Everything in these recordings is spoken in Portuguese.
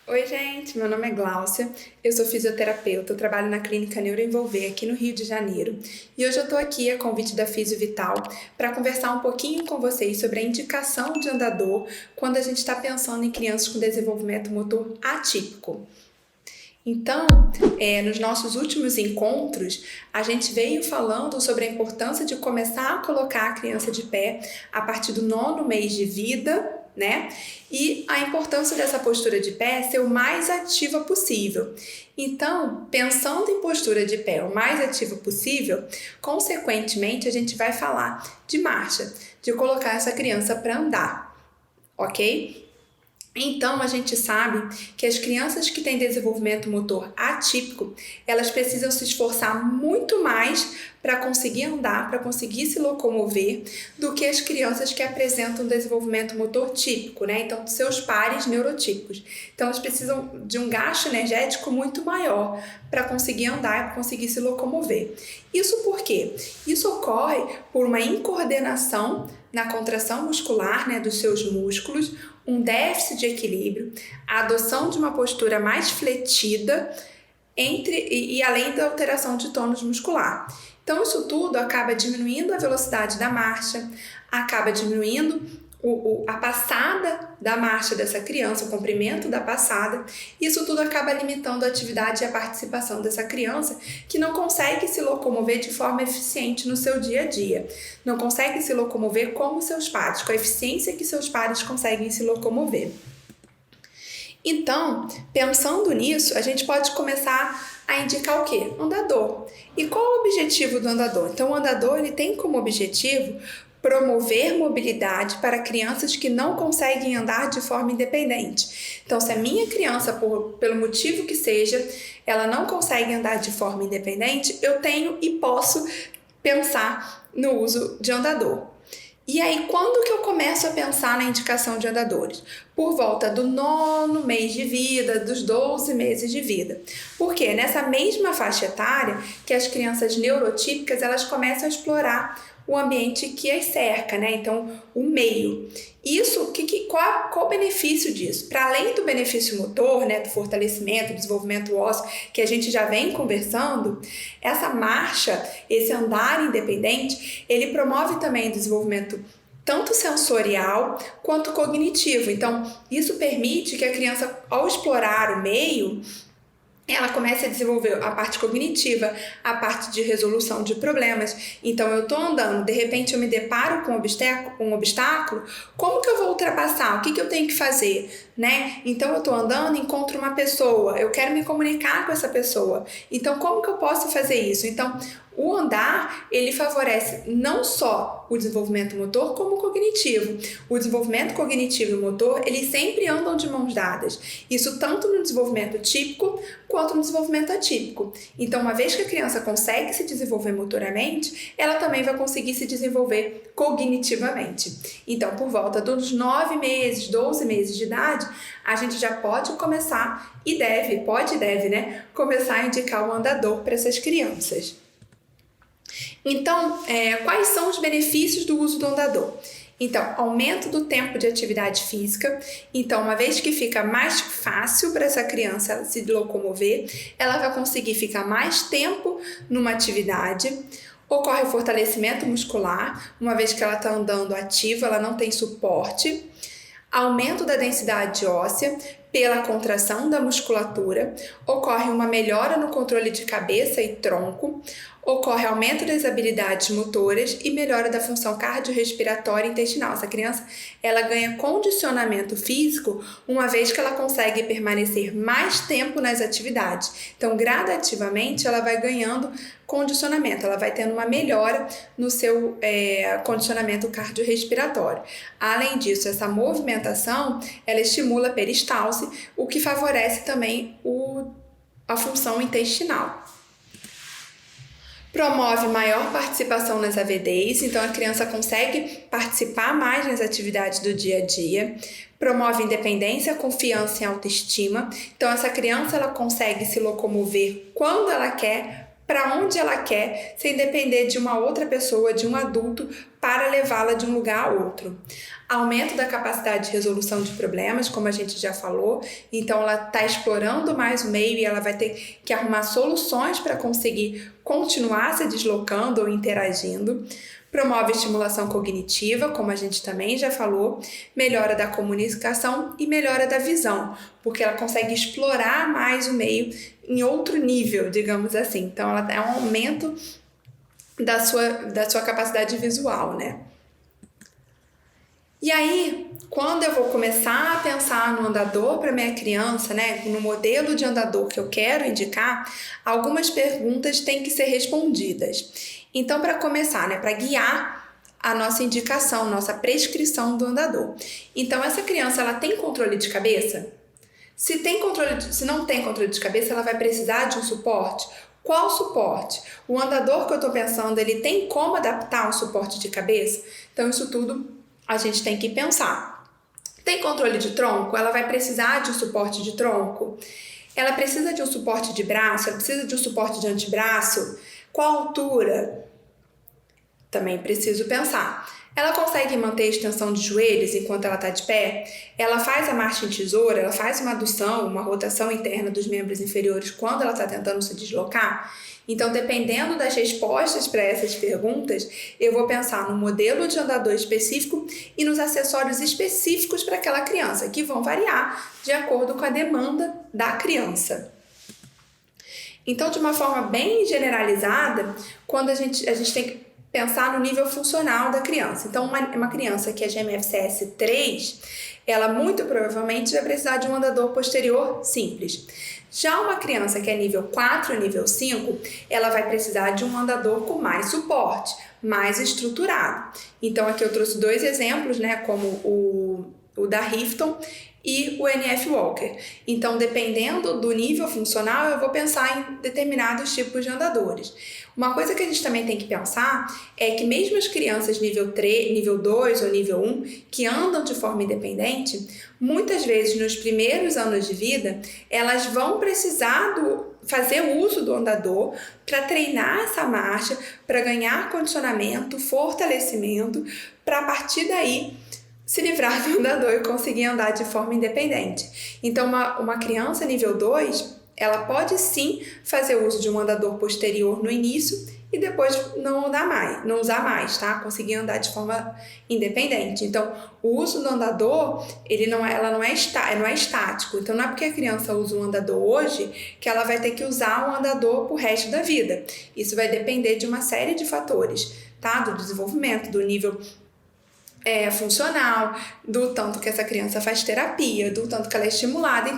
Oi, gente, meu nome é Gláucia, eu sou fisioterapeuta, eu trabalho na clínica Neuroenvolver aqui no Rio de Janeiro e hoje eu tô aqui a convite da Fisio Vital para conversar um pouquinho com vocês sobre a indicação de andador quando a gente está pensando em crianças com desenvolvimento motor atípico. Então, nos nossos últimos encontros, a gente veio falando sobre a importância de começar a colocar a criança de pé a partir do 9º mês de vida, né? E a importância dessa postura de pé ser o mais ativa possível. Então, pensando em postura de pé o mais ativa possível, consequentemente a gente vai falar de marcha, de colocar essa criança para andar, ok? Então, a gente sabe que as crianças que têm desenvolvimento motor atípico, elas precisam se esforçar muito mais para conseguir andar, para conseguir se locomover, do que as crianças que apresentam desenvolvimento motor típico, né? Então, seus pares neurotípicos. Então, elas precisam de um gasto energético muito maior para conseguir andar e para conseguir se locomover. Isso por quê? Isso ocorre por uma incoordenação na contração muscular, né, dos seus músculos, um déficit de equilíbrio, a adoção de uma postura mais fletida e além da alteração de tônus muscular. Então, isso tudo acaba diminuindo a velocidade da marcha, acaba diminuindo a passada da marcha dessa criança, o comprimento da passada. Isso tudo acaba limitando a atividade e a participação dessa criança, que não consegue se locomover de forma eficiente no seu dia a dia. Não consegue se locomover como seus pares, com a eficiência que seus pares conseguem se locomover. Então, pensando nisso, a gente pode começar a indicar o quê? Andador. E qual é o objetivo do andador? Então, o andador ele tem como objetivo promover mobilidade para crianças que não conseguem andar de forma independente. Então, se a minha criança, pelo motivo que seja, ela não consegue andar de forma independente, eu tenho e posso pensar no uso de andador. E aí, quando que eu começo a pensar na indicação de andadores? Por volta do 9º mês de vida, dos 12 meses de vida. Porque nessa mesma faixa etária que as crianças neurotípicas, elas começam a explorar o ambiente que as cerca, né? Então, o meio. Isso, qual o benefício disso? Para além do benefício motor, né, do fortalecimento, do desenvolvimento ósseo, que a gente já vem conversando, essa marcha, esse andar independente, ele promove também o desenvolvimento tanto sensorial quanto cognitivo. Então, isso permite que a criança, ao explorar o meio, ela começa a desenvolver a parte cognitiva, a parte de resolução de problemas. Então, eu estou andando, de repente eu me deparo com um obstáculo, como que eu vou ultrapassar? O que eu tenho que fazer? Né? Então, eu estou andando, encontro uma pessoa, eu quero me comunicar com essa pessoa. Então, como que eu posso fazer isso? Então, o andar, ele favorece não só o desenvolvimento motor, como o cognitivo. O desenvolvimento cognitivo e o motor, eles sempre andam de mãos dadas. Isso tanto no desenvolvimento típico, quanto no desenvolvimento atípico. Então, uma vez que a criança consegue se desenvolver motoramente, ela também vai conseguir se desenvolver cognitivamente. Então, por volta dos 9 meses, 12 meses de idade, a gente já pode começar e deve, né? Começar a indicar o andador para essas crianças. Então, quais são os benefícios do uso do andador? Então, aumento do tempo de atividade física. Então, uma vez que fica mais fácil para essa criança se locomover, ela vai conseguir ficar mais tempo numa atividade. Ocorre o fortalecimento muscular, uma vez que ela está andando ativa, ela não tem suporte. Aumento da densidade óssea pela contração da musculatura, ocorre uma melhora no controle de cabeça e tronco, ocorre aumento das habilidades motoras e melhora da função cardiorrespiratória e intestinal. Essa criança, ela ganha condicionamento físico, uma vez que ela consegue permanecer mais tempo nas atividades. Então, gradativamente, ela vai ganhando condicionamento, ela vai tendo uma melhora no seu condicionamento cardiorrespiratório. Além disso, essa movimentação, ela estimula a peristalse, o que favorece também a função intestinal. Promove maior participação nas AVDs, então a criança consegue participar mais nas atividades do dia a dia. Promove independência, confiança e autoestima. Então essa criança ela consegue se locomover quando ela quer, para onde ela quer, sem depender de uma outra pessoa, de um adulto, para levá-la de um lugar a outro. Aumento da capacidade de resolução de problemas, como a gente já falou, então ela está explorando mais o meio e ela vai ter que arrumar soluções para conseguir continuar se deslocando ou interagindo. Promove estimulação cognitiva, como a gente também já falou, melhora da comunicação e melhora da visão, porque ela consegue explorar mais o meio em outro nível, digamos assim. Então, ela é um aumento da sua capacidade visual, né? E aí, quando eu vou começar a pensar no andador para minha criança, né, no modelo de andador que eu quero indicar, algumas perguntas têm que ser respondidas. Então, para começar, né, para guiar a nossa indicação, nossa prescrição do andador. Então, essa criança, ela tem controle de cabeça? Se não tem controle de cabeça, ela vai precisar de um suporte. Qual suporte? O andador que eu estou pensando, ele tem como adaptar um suporte de cabeça? Então, isso tudo a gente tem que pensar. Tem controle de tronco? Ela vai precisar de um suporte de tronco? Ela precisa de um suporte de braço? Ela precisa de um suporte de antebraço? Qual altura? Também preciso pensar. Ela consegue manter a extensão de joelhos enquanto ela está de pé? Ela faz a marcha em tesoura? Ela faz uma adução, uma rotação interna dos membros inferiores quando ela está tentando se deslocar? Então, dependendo das respostas para essas perguntas, eu vou pensar no modelo de andador específico e nos acessórios específicos para aquela criança, que vão variar de acordo com a demanda da criança. Então, de uma forma bem generalizada, quando a gente tem que pensar no nível funcional da criança. Então, uma criança que é GMFCS 3, ela muito provavelmente vai precisar de um andador posterior simples. Já uma criança que é nível 4, nível 5, ela vai precisar de um andador com mais suporte, mais estruturado. Então, aqui eu trouxe 2 exemplos, né, como o da Rifton e o NF Walker. Então, dependendo do nível funcional, eu vou pensar em determinados tipos de andadores. Uma coisa que a gente também tem que pensar é que mesmo as crianças nível 3, nível 2 ou nível 1, que andam de forma independente, muitas vezes nos primeiros anos de vida, elas vão precisar fazer uso do andador para treinar essa marcha, para ganhar condicionamento, fortalecimento, para a partir daí se livrar do andador e conseguir andar de forma independente. Então, uma criança nível 2, ela pode sim fazer uso de um andador posterior no início e depois não usar mais, tá? Conseguir andar de forma independente. Então, o uso do andador, ela não é estático. Então, não é porque a criança usa um andador hoje que ela vai ter que usar um andador pro resto da vida. Isso vai depender de uma série de fatores, tá? Do desenvolvimento, do nível funcional, do tanto que essa criança faz terapia, do tanto que ela é estimulada,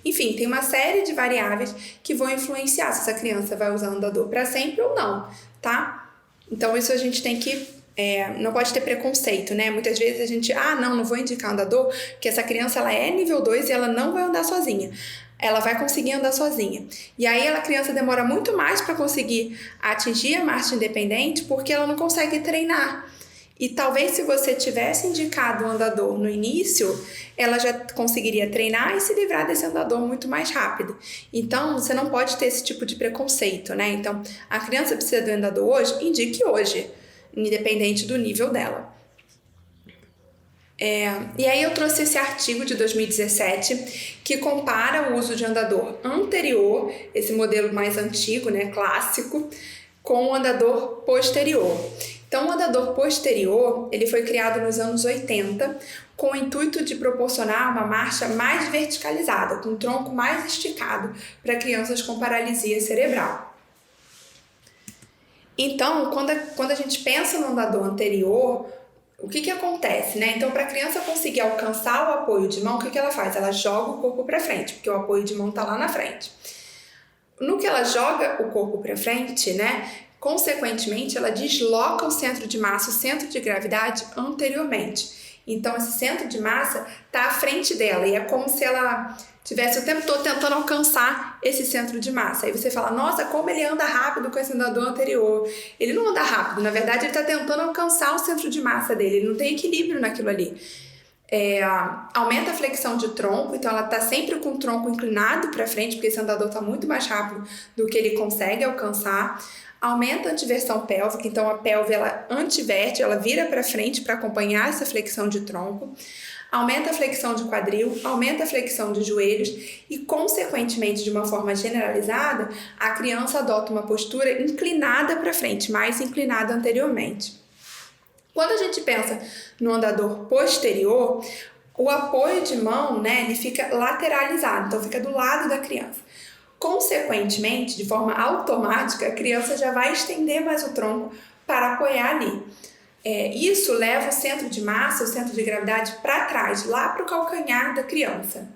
enfim, tem uma série de variáveis que vão influenciar se essa criança vai usar o andador para sempre ou não, tá? Então isso a gente tem que, não pode ter preconceito, né? Muitas vezes a gente, não vou indicar andador, porque essa criança ela é nível 2 e ela não vai andar sozinha. Ela vai conseguir andar sozinha. E aí a criança demora muito mais para conseguir atingir a marcha independente porque ela não consegue treinar. E talvez se você tivesse indicado o andador no início, ela já conseguiria treinar e se livrar desse andador muito mais rápido. Então, você não pode ter esse tipo de preconceito, né? Então, a criança precisa do andador hoje, indique hoje, independente do nível dela. E aí eu trouxe esse artigo de 2017 que compara o uso de andador anterior, esse modelo mais antigo, né, clássico, com o andador posterior. Então, o andador posterior, ele foi criado nos anos 80 com o intuito de proporcionar uma marcha mais verticalizada, com o tronco mais esticado para crianças com paralisia cerebral. Então, quando a gente pensa no andador anterior, o que acontece, né? Então, para a criança conseguir alcançar o apoio de mão, o que ela faz? Ela joga o corpo para frente, porque o apoio de mão está lá na frente. No que ela joga o corpo para frente, né? Consequentemente, ela desloca o centro de massa, o centro de gravidade anteriormente. Então, esse centro de massa está à frente dela e é como se ela tivesse o tempo todo tentando alcançar esse centro de massa. Aí você fala, nossa, como ele anda rápido com esse andador anterior. Ele não anda rápido, na verdade ele está tentando alcançar o centro de massa dele, ele não tem equilíbrio naquilo ali. Aumenta a flexão de tronco, então ela está sempre com o tronco inclinado para frente, porque esse andador está muito mais rápido do que ele consegue alcançar. Aumenta a antiversão pélvica, então a pelve ela antiverte, ela vira para frente para acompanhar essa flexão de tronco. Aumenta a flexão de quadril, aumenta a flexão de joelhos e, consequentemente, de uma forma generalizada, a criança adota uma postura inclinada para frente, mais inclinada anteriormente. Quando a gente pensa no andador posterior, o apoio de mão, ele fica lateralizado, então fica do lado da criança. Consequentemente, de forma automática, a criança já vai estender mais o tronco para apoiar ali. Isso leva o centro de massa, o centro de gravidade para trás, lá para o calcanhar da criança.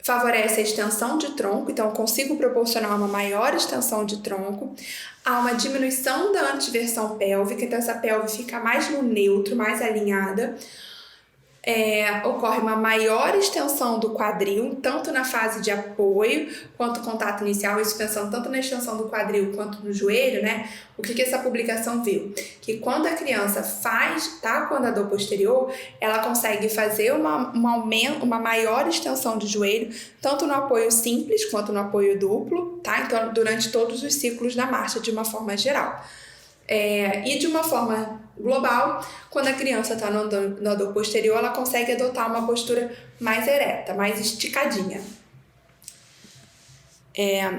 Favorece a extensão de tronco, então eu consigo proporcionar uma maior extensão de tronco. Há uma diminuição da antiversão pélvica, então essa pelve fica mais no neutro, mais alinhada. Ocorre uma maior extensão do quadril, tanto na fase de apoio quanto contato inicial, isso pensando tanto na extensão do quadril quanto no joelho, O que essa publicação viu? Que quando a criança tá com o andador posterior, ela consegue fazer uma maior extensão de joelho, tanto no apoio simples quanto no apoio duplo, tá? Então, durante todos os ciclos da marcha, de uma forma geral. E de uma forma global, quando a criança está no andador posterior, ela consegue adotar uma postura mais ereta, mais esticadinha.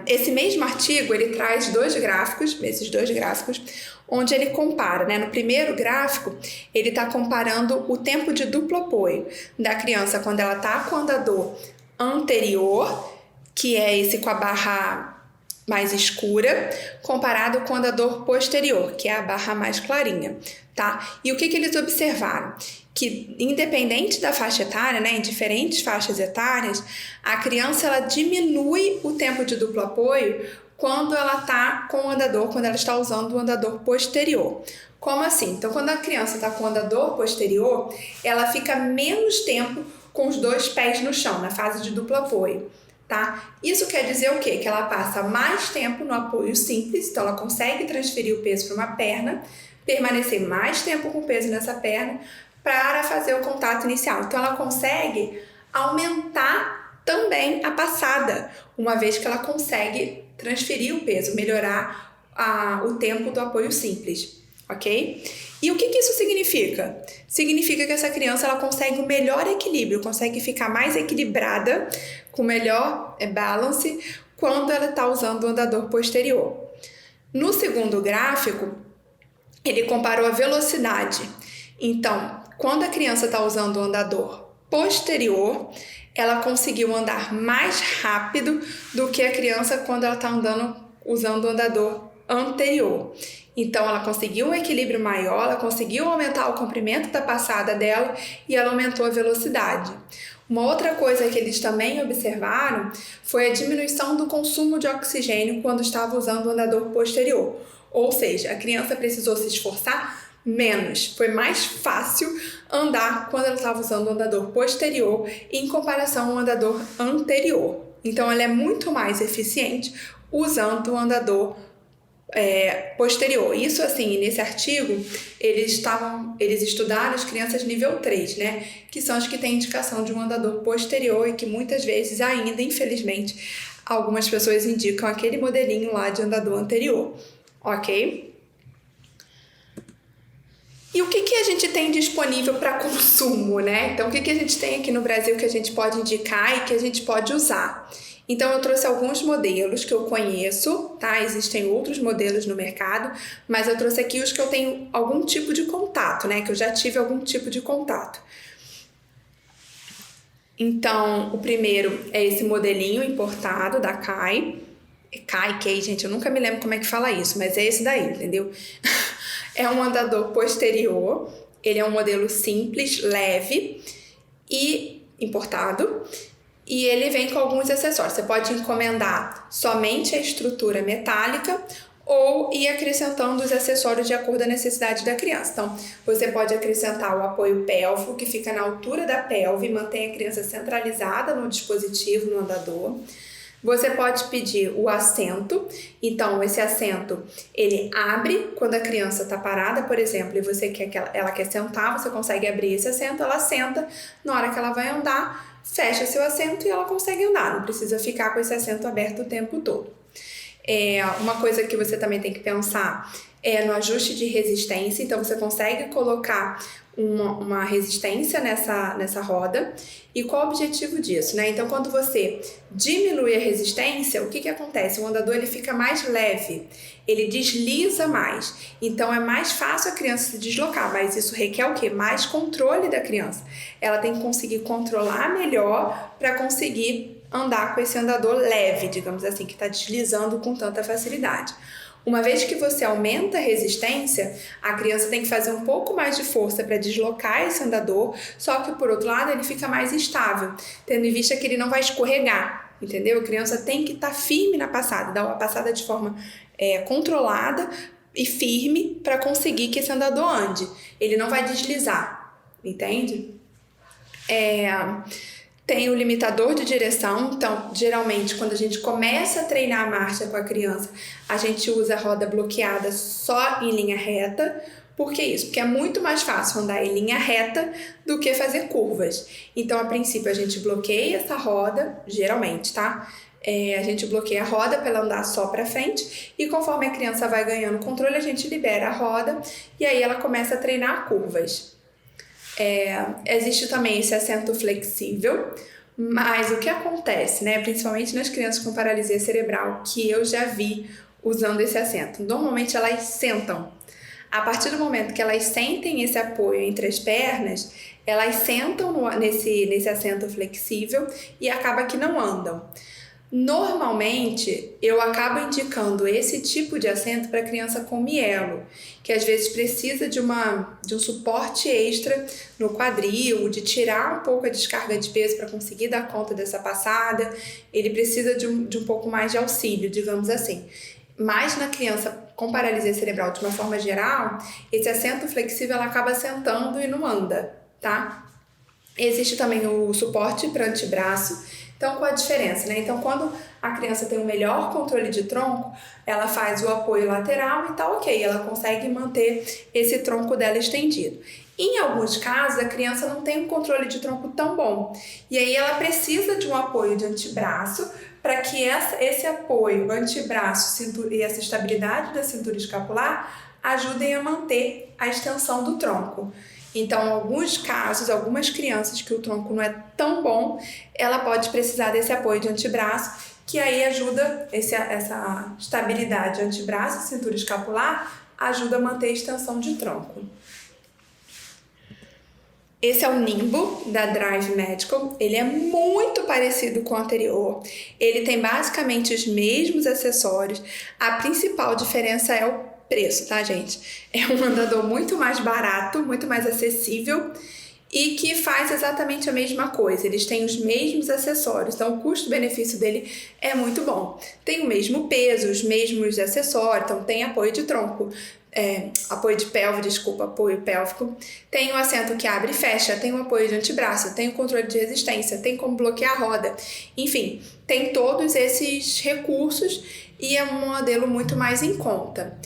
Esse mesmo artigo, ele traz esses dois gráficos, onde ele compara, No primeiro gráfico, ele está comparando o tempo de duplo apoio da criança quando ela está com o andador anterior, que é esse com a barra mais escura, comparado com o andador posterior, que é a barra mais clarinha, tá? E o que eles observaram? Que independente da faixa etária, em diferentes faixas etárias, a criança ela diminui o tempo de duplo apoio quando ela está com o andador, quando ela está usando o andador posterior. Como assim? Então, quando a criança está com o andador posterior, ela fica menos tempo com os dois pés no chão, na fase de duplo apoio. Tá? Isso quer dizer o quê? Que ela passa mais tempo no apoio simples, então ela consegue transferir o peso para uma perna, permanecer mais tempo com o peso nessa perna para fazer o contato inicial. Então ela consegue aumentar também a passada, uma vez que ela consegue transferir o peso, melhorar o tempo do apoio simples, ok? E o que isso significa? Significa que essa criança ela consegue um melhor equilíbrio, consegue ficar mais equilibrada, com melhor balance, quando ela está usando o andador posterior. No segundo gráfico, ele comparou a velocidade. Então, quando a criança está usando o andador posterior, ela conseguiu andar mais rápido do que a criança quando ela está usando o andador anterior. Então, ela conseguiu um equilíbrio maior, ela conseguiu aumentar o comprimento da passada dela e ela aumentou a velocidade. Uma outra coisa que eles também observaram foi a diminuição do consumo de oxigênio quando estava usando o andador posterior. Ou seja, a criança precisou se esforçar menos. Foi mais fácil andar quando ela estava usando o andador posterior em comparação ao andador anterior. Então, ela é muito mais eficiente usando o andador posterior. Isso, assim, nesse artigo, eles estudaram as crianças nível 3, que são as que têm indicação de um andador posterior e que muitas vezes ainda, infelizmente, algumas pessoas indicam aquele modelinho lá de andador anterior, ok? E o que a gente tem disponível para consumo, Então, o que a gente tem aqui no Brasil que a gente pode indicar e que a gente pode usar? Então, eu trouxe alguns modelos que eu conheço, tá? Existem outros modelos no mercado, mas eu trouxe aqui os que eu tenho algum tipo de contato, Que eu já tive algum tipo de contato. Então, o primeiro é esse modelinho importado da Kai. Kai, gente, eu nunca me lembro como é que fala isso, mas é esse daí, entendeu? É um andador posterior, ele é um modelo simples, leve e importado. E ele vem com alguns acessórios. Você pode encomendar somente a estrutura metálica ou ir acrescentando os acessórios de acordo com a necessidade da criança. Então, você pode acrescentar o apoio pélvico, que fica na altura da pelve, mantém a criança centralizada no dispositivo, no andador. Você pode pedir o assento, então esse assento ele abre quando a criança está parada, por exemplo, e você quer que ela quer sentar, você consegue abrir esse assento, ela senta, na hora que ela vai andar, fecha seu assento e ela consegue andar, não precisa ficar com esse assento aberto o tempo todo. Uma coisa que você também tem que pensar é no ajuste de resistência, então você consegue colocar uma resistência nessa roda. E qual o objetivo disso, né? Então, quando você diminui a resistência, o que acontece? O andador ele fica mais leve, ele desliza mais. Então, é mais fácil a criança se deslocar, mas isso requer o quê? Mais controle da criança. Ela tem que conseguir controlar melhor para conseguir andar com esse andador leve, digamos assim, que está deslizando com tanta facilidade. Uma vez que você aumenta a resistência, a criança tem que fazer um pouco mais de força para deslocar esse andador, só que por outro lado ele fica mais estável, tendo em vista que ele não vai escorregar, entendeu? A criança tem que estar firme na passada, dar uma passada de forma controlada e firme para conseguir que esse andador ande. Ele não vai deslizar, entende? Tem o limitador de direção, então geralmente quando a gente começa a treinar a marcha com a criança, a gente usa a roda bloqueada só em linha reta. Por que isso? Porque é muito mais fácil andar em linha reta do que fazer curvas. Então, a princípio, a gente bloqueia essa roda, geralmente, tá? A gente bloqueia a roda para ela andar só para frente e conforme a criança vai ganhando controle, a gente libera a roda e aí ela começa a treinar curvas. Existe também esse assento flexível, mas o que acontece, né, principalmente nas crianças com paralisia cerebral, que eu já vi usando esse assento, normalmente elas sentam. A partir do momento que elas sentem esse apoio entre as pernas, elas sentam nesse assento flexível e acaba que não andam. Normalmente, eu acabo indicando esse tipo de assento para criança com mielo, que às vezes precisa de um suporte extra no quadril, de tirar um pouco a descarga de peso para conseguir dar conta dessa passada. Ele precisa de um pouco mais de auxílio, digamos assim. Mas na criança com paralisia cerebral, de uma forma geral, esse assento flexível ela acaba sentando e não anda, tá? Existe também o suporte para antebraço. Então, qual a diferença, né? Então, quando a criança tem um melhor controle de tronco, ela faz o apoio lateral e tá ok, ela consegue manter esse tronco dela estendido. Em alguns casos, a criança não tem um controle de tronco tão bom, e aí ela precisa de um apoio de antebraço para que esse apoio antebraço e essa estabilidade da cintura escapular ajudem a manter a extensão do tronco. Então, em alguns casos, algumas crianças que o tronco não é tão bom, ela pode precisar desse apoio de antebraço, que aí ajuda essa estabilidade antebraço, cintura escapular, ajuda a manter a extensão de tronco. Esse é o Nimbo, da Drive Medical. Ele é muito parecido com o anterior. Ele tem basicamente os mesmos acessórios. A principal diferença é o preço, tá, gente? É um andador muito mais barato, muito mais acessível e que faz exatamente a mesma coisa. Eles têm os mesmos acessórios, então o custo-benefício dele é muito bom. Tem o mesmo peso, os mesmos acessórios, então tem apoio de tronco, apoio pélvico. Tem o assento que abre e fecha, tem o apoio de antebraço, tem o controle de resistência, tem como bloquear a roda. Enfim, tem todos esses recursos e é um modelo muito mais em conta.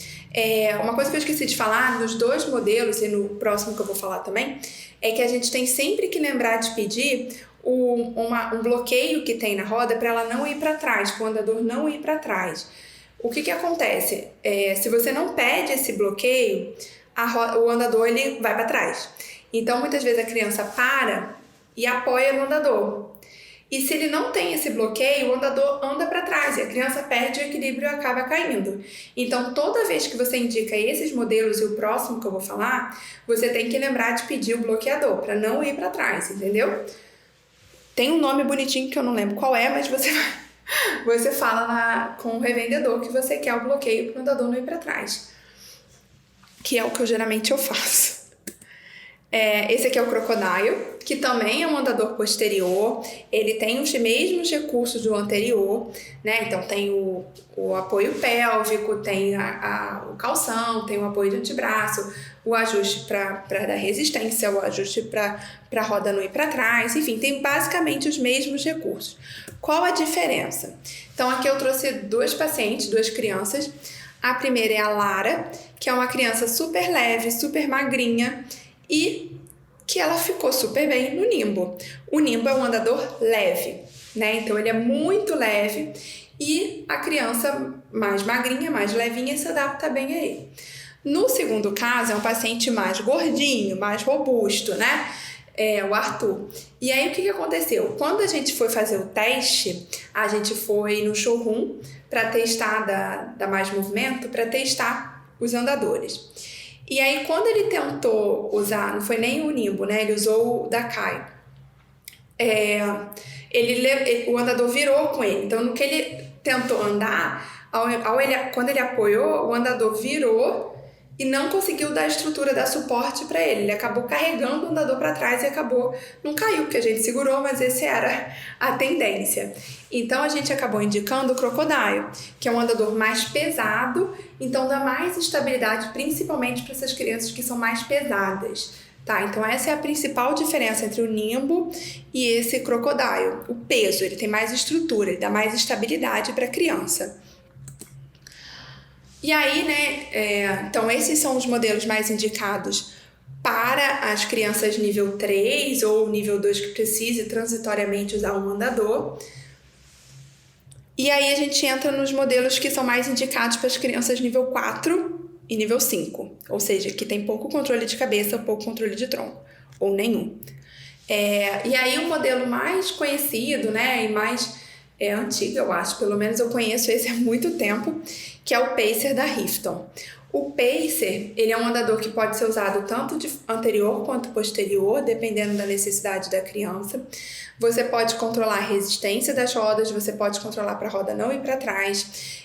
Uma coisa que eu esqueci de falar nos dois modelos e no próximo que eu vou falar também, é que a gente tem sempre que lembrar de pedir um bloqueio que tem na roda para ela não ir para trás, para o andador não ir para trás. O que acontece? Se você não pede esse bloqueio, o andador ele vai para trás. Então, muitas vezes a criança para e apoia no andador. E se ele não tem esse bloqueio, o andador anda para trás e a criança perde o equilíbrio e acaba caindo. Então, toda vez que você indica esses modelos e o próximo que eu vou falar, você tem que lembrar de pedir o bloqueador para não ir para trás, entendeu? Tem um nome bonitinho que eu não lembro qual é, mas você fala com o revendedor que você quer o bloqueio para o andador não ir para trás, que é o que geralmente eu faço. Esse aqui é o Crocodile, que também é um andador posterior. Ele tem os mesmos recursos do anterior, né? Então tem o apoio pélvico, tem o calção, tem o apoio de antebraço, o ajuste para dar resistência, o ajuste para a roda não ir para trás, enfim, tem basicamente os mesmos recursos. Qual a diferença? Então aqui eu trouxe duas pacientes, duas crianças. A primeira é a Lara, que é uma criança super leve, super magrinha e que ela ficou super bem no Nimbo. O Nimbo é um andador leve, né? Então ele é muito leve e a criança mais magrinha, mais levinha, se adapta bem a ele. No segundo caso, é um paciente mais gordinho, mais robusto, né? O Arthur. E aí, o que aconteceu? Quando a gente foi fazer o teste, a gente foi no showroom para testar da Mais Movimento, para testar os andadores. E aí, quando ele tentou usar, não foi nem o Nimbo, né? Ele usou o da Kai. O andador virou com ele. Então, no que ele tentou andar, quando ele apoiou, o andador virou e não conseguiu dar estrutura, dar suporte para ele. Ele acabou carregando o andador para trás e não caiu, porque a gente segurou, mas essa era a tendência. Então a gente acabou indicando o Crocodile, que é um andador mais pesado, então dá mais estabilidade, principalmente para essas crianças que são mais pesadas. Tá, então essa é a principal diferença entre o Nimbo e esse Crocodile. O peso, ele tem mais estrutura, ele dá mais estabilidade para a criança. E aí, né, então esses são os modelos mais indicados para as crianças nível 3 ou nível 2 que precise transitoriamente usar um andador. E aí a gente entra nos modelos que são mais indicados para as crianças nível 4 e nível 5, ou seja, que tem pouco controle de cabeça, pouco controle de tronco, ou nenhum. E aí o modelo mais conhecido, né, e mais antigo, eu acho, pelo menos eu conheço esse há muito tempo, que é o Pacer da Rifton. O Pacer, ele é um andador que pode ser usado tanto de anterior quanto posterior, dependendo da necessidade da criança. Você pode controlar a resistência das rodas, você pode controlar para a roda não ir para trás,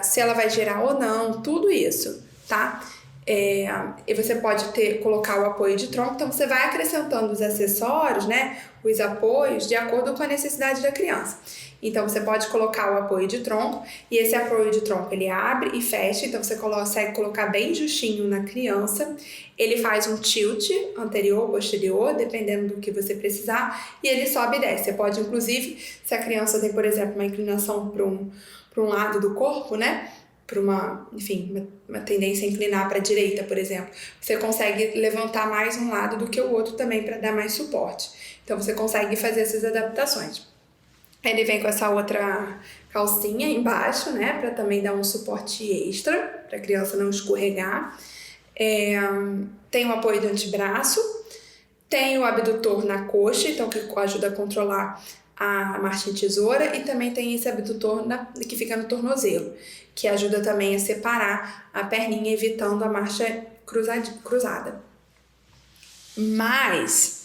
se ela vai girar ou não, tudo isso, tá? E você pode colocar o apoio de tronco, então você vai acrescentando os acessórios, né, os apoios, de acordo com a necessidade da criança. Então você pode colocar o apoio de tronco, e esse apoio de tronco ele abre e fecha, então você consegue colocar bem justinho na criança. Ele faz um tilt anterior, posterior, dependendo do que você precisar, e ele sobe e desce. Você pode, inclusive, se a criança tem, por exemplo, uma inclinação para um lado do corpo, né, para uma tendência a inclinar para a direita, por exemplo, você consegue levantar mais um lado do que o outro também para dar mais suporte. Então você consegue fazer essas adaptações. Ele vem com essa outra calcinha embaixo, né, para também dar um suporte extra, para a criança não escorregar. Tem o apoio do antebraço, tem o abdutor na coxa, então que ajuda a controlar a marcha em tesoura, e também tem esse abdutor que fica no tornozelo, que ajuda também a separar a perninha, evitando a marcha cruzada. Mas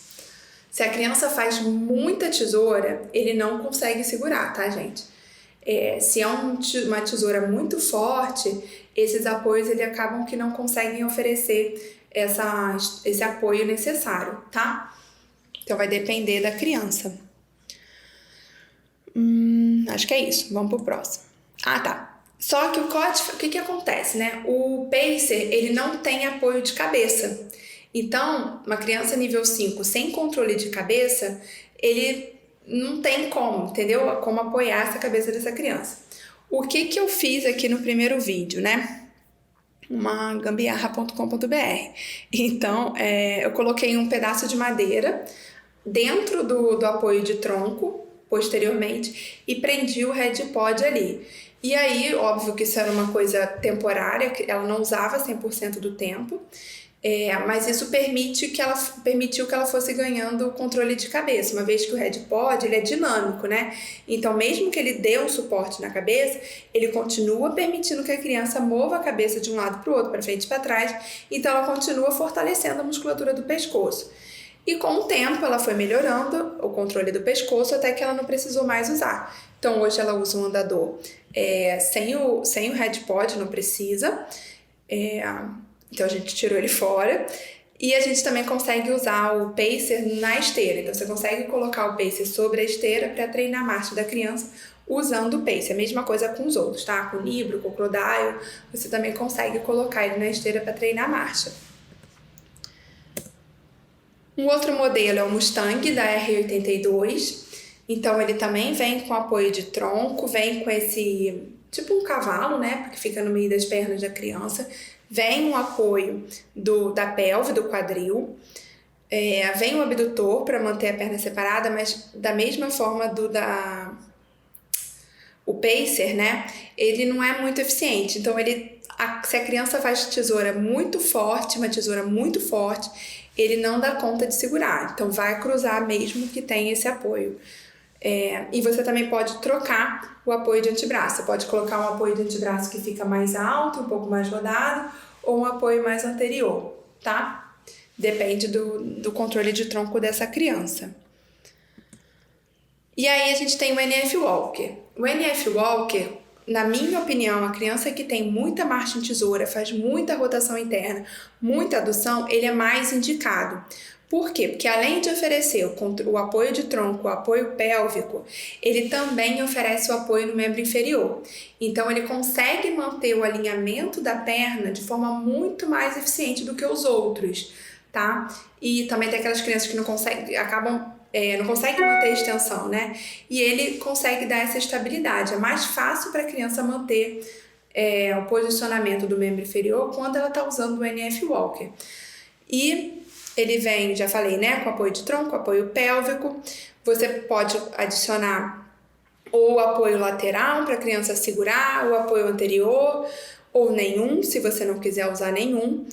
se a criança faz muita tesoura, ele não consegue segurar, tá, gente? Se é uma tesoura muito forte, esses apoios ele acabam que não conseguem oferecer esse apoio necessário, tá? Então vai depender da criança. Acho que é isso. Vamos pro próximo. Tá. Só que o que acontece, né? O Pacer, ele não tem apoio de cabeça. Então, uma criança nível 5 sem controle de cabeça, ele não tem como, entendeu? Como apoiar essa cabeça dessa criança. O que eu fiz aqui no primeiro vídeo, né? Uma gambiarra.com.br. Então, eu coloquei um pedaço de madeira dentro do apoio de tronco, posteriormente, e prendi o RedPod ali. E aí, óbvio que isso era uma coisa temporária, que ela não usava 100% do tempo, mas isso permitiu que ela fosse ganhando o controle de cabeça, uma vez que o RedPod ele é dinâmico, né? Então, mesmo que ele dê um suporte na cabeça, ele continua permitindo que a criança mova a cabeça de um lado para o outro, para frente e para trás, então ela continua fortalecendo a musculatura do pescoço. E com o tempo ela foi melhorando o controle do pescoço até que ela não precisou mais usar. Então hoje ela usa um andador sem o RedPod, não precisa. Então a gente tirou ele fora. E a gente também consegue usar o Pacer na esteira. Então você consegue colocar o Pacer sobre a esteira para treinar a marcha da criança usando o Pacer. A mesma coisa com os outros, tá? Com o Libro, com o Crocodile, você também consegue colocar ele na esteira para treinar a marcha. Um outro modelo é o Mustang da R82, Então, ele também vem com apoio de tronco, vem com esse, tipo um cavalo, né? Porque fica no meio das pernas da criança. Vem um apoio da pelve, do quadril. Vem um abdutor para manter a perna separada, mas da mesma forma o pacer, né? Ele não é muito eficiente. Então, se a criança faz tesoura muito forte, uma tesoura muito forte, ele não dá conta de segurar. Então, vai cruzar mesmo que tenha esse apoio. E você também pode trocar o apoio de antebraço. Você pode colocar um apoio de antebraço que fica mais alto, um pouco mais rodado, ou um apoio mais anterior, tá? Depende do controle de tronco dessa criança. E aí a gente tem o NF Walker. O NF Walker, na minha opinião, a criança que tem muita marcha em tesoura, faz muita rotação interna, muita adução, ele é mais indicado. Por quê? Porque além de oferecer o apoio de tronco, o apoio pélvico, ele também oferece o apoio no membro inferior. Então, ele consegue manter o alinhamento da perna de forma muito mais eficiente do que os outros, tá? E também tem aquelas crianças que não conseguem manter a extensão, né? E ele consegue dar essa estabilidade. É mais fácil para a criança manter o posicionamento do membro inferior quando ela está usando o NF Walker. E ele vem, já falei, né, com apoio de tronco, apoio pélvico. Você pode adicionar ou o apoio lateral para a criança segurar, o apoio anterior, ou nenhum, se você não quiser usar nenhum.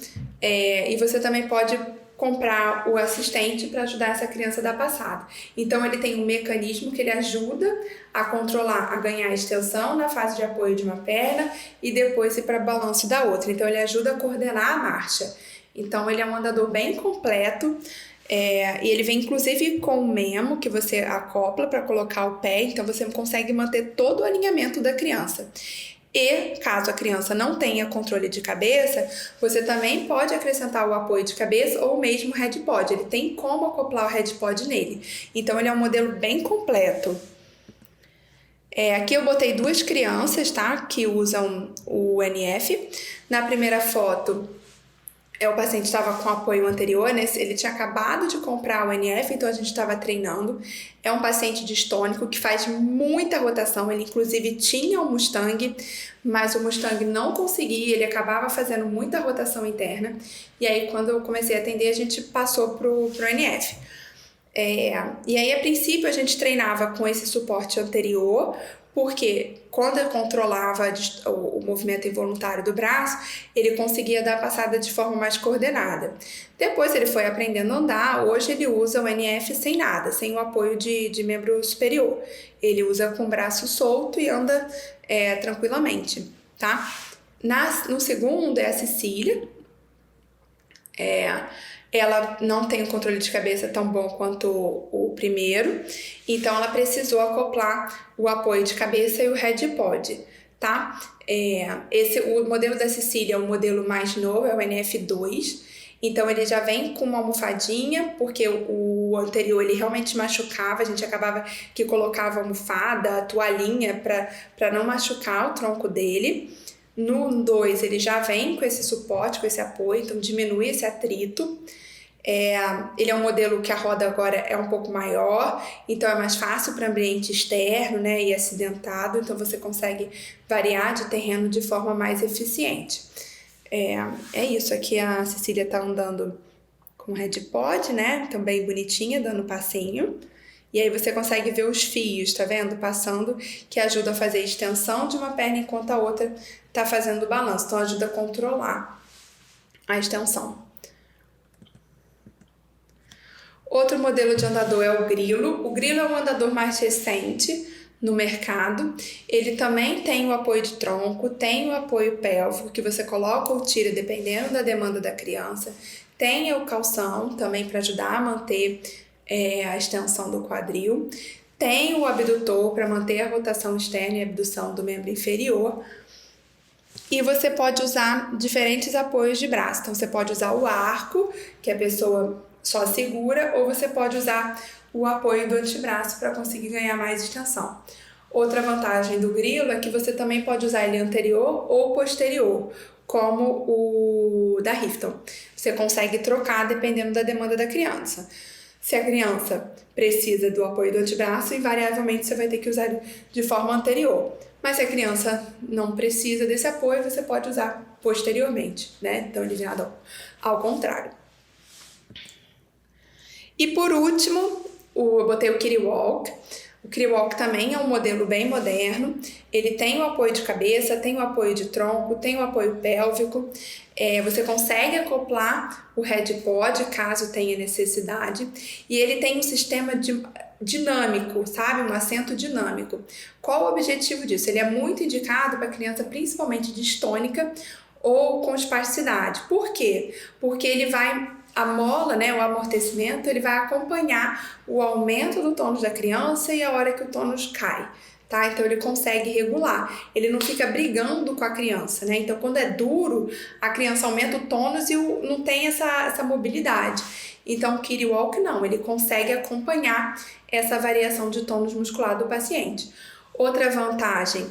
E você também pode comprar o assistente para ajudar essa criança a dar passada. Então, ele tem um mecanismo que ele ajuda a controlar, a ganhar extensão na fase de apoio de uma perna e depois ir para balanço da outra. Então, ele ajuda a coordenar a marcha. Então, ele é um andador bem completo, e ele vem inclusive com um memo que você acopla para colocar o pé, então você consegue manter todo o alinhamento da criança. E, caso a criança não tenha controle de cabeça, você também pode acrescentar o apoio de cabeça ou mesmo o head pod. Ele tem como acoplar o head pod nele. Então, ele é um modelo bem completo. Aqui eu botei 2 crianças, tá? Que usam o NF. Na primeira foto, o paciente estava com apoio anterior, né? Ele tinha acabado de comprar o NF, então a gente estava treinando. É um paciente distônico que faz muita rotação, ele inclusive tinha um Mustang, mas o Mustang não conseguia, ele acabava fazendo muita rotação interna. E aí, quando eu comecei a atender, a gente passou pro NF. E aí, a princípio, a gente treinava com esse suporte anterior, porque quando eu controlava o movimento involuntário do braço, ele conseguia dar a passada de forma mais coordenada. Depois ele foi aprendendo a andar, hoje ele usa o NF sem nada, sem o apoio de membro superior. Ele usa com o braço solto e anda tranquilamente, tá? No segundo é a Cecília. Ela não tem um controle de cabeça tão bom quanto o primeiro, então ela precisou acoplar o apoio de cabeça e o head pod, tá? O modelo da Cecília é o modelo mais novo, é o NF2, então ele já vem com uma almofadinha, porque o anterior ele realmente machucava, a gente acabava que colocava almofada, toalhinha para não machucar o tronco dele. No 2 ele já vem com esse suporte, com esse apoio, então diminui esse atrito. Ele é um modelo que a roda agora é um pouco maior, então é mais fácil para ambiente externo, né, e acidentado, então você consegue variar de terreno de forma mais eficiente. Isso, aqui a Cecília está andando com head pod, né, também bonitinha, dando passinho. E aí você consegue ver os fios, tá vendo? Passando, que ajuda a fazer a extensão de uma perna enquanto a outra tá fazendo o balanço. Então ajuda a controlar a extensão. Outro modelo de andador é o Grilo. O Grilo é um andador mais recente no mercado. Ele também tem o apoio de tronco, tem o apoio pélvico, que você coloca ou tira dependendo da demanda da criança. Tem o calção também para ajudar a manter a extensão do quadril. Tem o abdutor para manter a rotação externa e a abdução do membro inferior. E você pode usar diferentes apoios de braço. Então, você pode usar o arco, que a pessoa só segura, ou você pode usar o apoio do antebraço para conseguir ganhar mais extensão. Outra vantagem do Grilo é que você também pode usar ele anterior ou posterior, como o da Rifton. Você consegue trocar dependendo da demanda da criança. Se a criança precisa do apoio do antebraço, invariavelmente você vai ter que usar de forma anterior. Mas se a criança não precisa desse apoio, você pode usar posteriormente, né? Então, aliviado ao contrário. E por último, eu botei o Kitty Walk. O Kitty Walk também é um modelo bem moderno. Ele tem o apoio de cabeça, tem o apoio de tronco, tem o apoio pélvico. Você consegue acoplar o head pod caso tenha necessidade. E ele tem um sistema dinâmico, sabe? Um assento dinâmico. Qual o objetivo disso? Ele é muito indicado para criança principalmente distônica ou com espasticidade. Por quê? Porque ele vai... A mola, né, o amortecimento, ele vai acompanhar o aumento do tônus da criança e a hora que o tônus cai, tá? Então, ele consegue regular. Ele não fica brigando com a criança, né? Então, quando é duro, a criança aumenta o tônus e não tem essa mobilidade. Então, o Kitty Walk não, ele consegue acompanhar essa variação de tônus muscular do paciente. Outra vantagem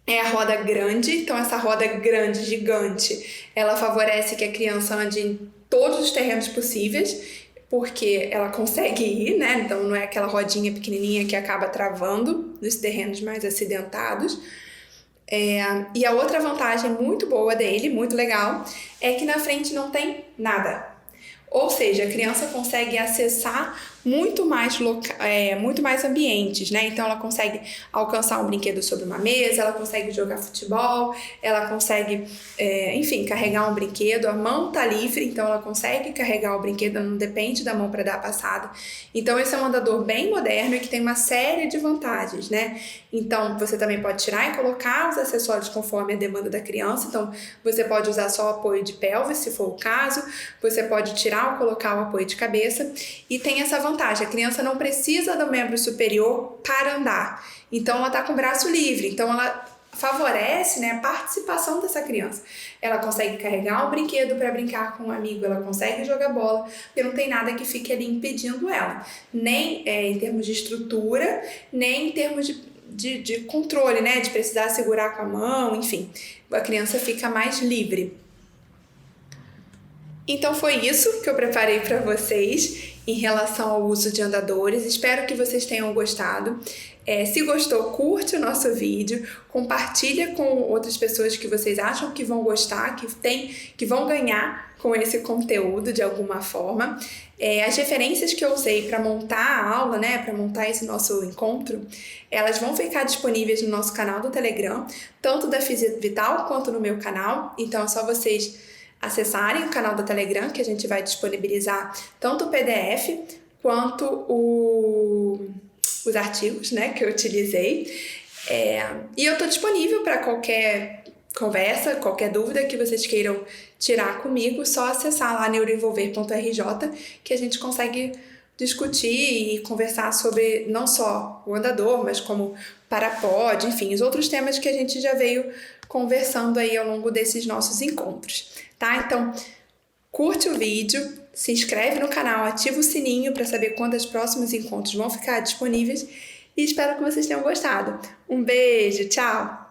é a roda grande. Então, essa roda grande, gigante, ela favorece que a criança ande em todos os terrenos possíveis, porque ela consegue ir, né? Então não é aquela rodinha pequenininha que acaba travando nos terrenos mais acidentados. E a outra vantagem muito boa dele, muito legal, é que na frente não tem nada. Ou seja, a criança consegue acessar muito mais ambientes, né? Então ela consegue alcançar um brinquedo sobre uma mesa, ela consegue jogar futebol, ela consegue, carregar um brinquedo, a mão tá livre, então ela consegue carregar o brinquedo, não depende da mão para dar a passada. Então esse é um andador bem moderno e que tem uma série de vantagens, né? Então você também pode tirar e colocar os acessórios conforme a demanda da criança. Então você pode usar só o apoio de pelvis, se for o caso, você pode tirar ou colocar o apoio de cabeça, e tem essa vantagem, a criança não precisa do membro superior para andar, então ela está com o braço livre, então ela favorece, né, a participação dessa criança. Ela consegue carregar um brinquedo para brincar com um amigo, ela consegue jogar bola, porque não tem nada que fique ali impedindo ela, nem em termos de estrutura, nem em termos de controle, né, de precisar segurar com a mão, enfim, a criança fica mais livre. Então foi isso que eu preparei para vocês em relação ao uso de andadores. Espero que vocês tenham gostado. Se gostou, curte o nosso vídeo, compartilha com outras pessoas que vocês acham que vão gostar, que vão ganhar com esse conteúdo de alguma forma. As referências que eu usei para montar a aula, né, para montar esse nosso encontro, elas vão ficar disponíveis no nosso canal do Telegram, tanto da Fisivital quanto no meu canal. Então é só vocês acessarem o canal do Telegram, que a gente vai disponibilizar tanto o PDF quanto os artigos, né, que eu utilizei. E eu estou disponível para qualquer conversa, qualquer dúvida que vocês queiram tirar comigo, só acessar lá neuroenvolver.rj que a gente consegue discutir e conversar sobre não só o andador, mas como parapod, enfim, os outros temas que a gente já veio conversando aí ao longo desses nossos encontros, tá? Então, curte o vídeo, se inscreve no canal, ativa o sininho para saber quando os próximos encontros vão ficar disponíveis e espero que vocês tenham gostado. Um beijo, tchau!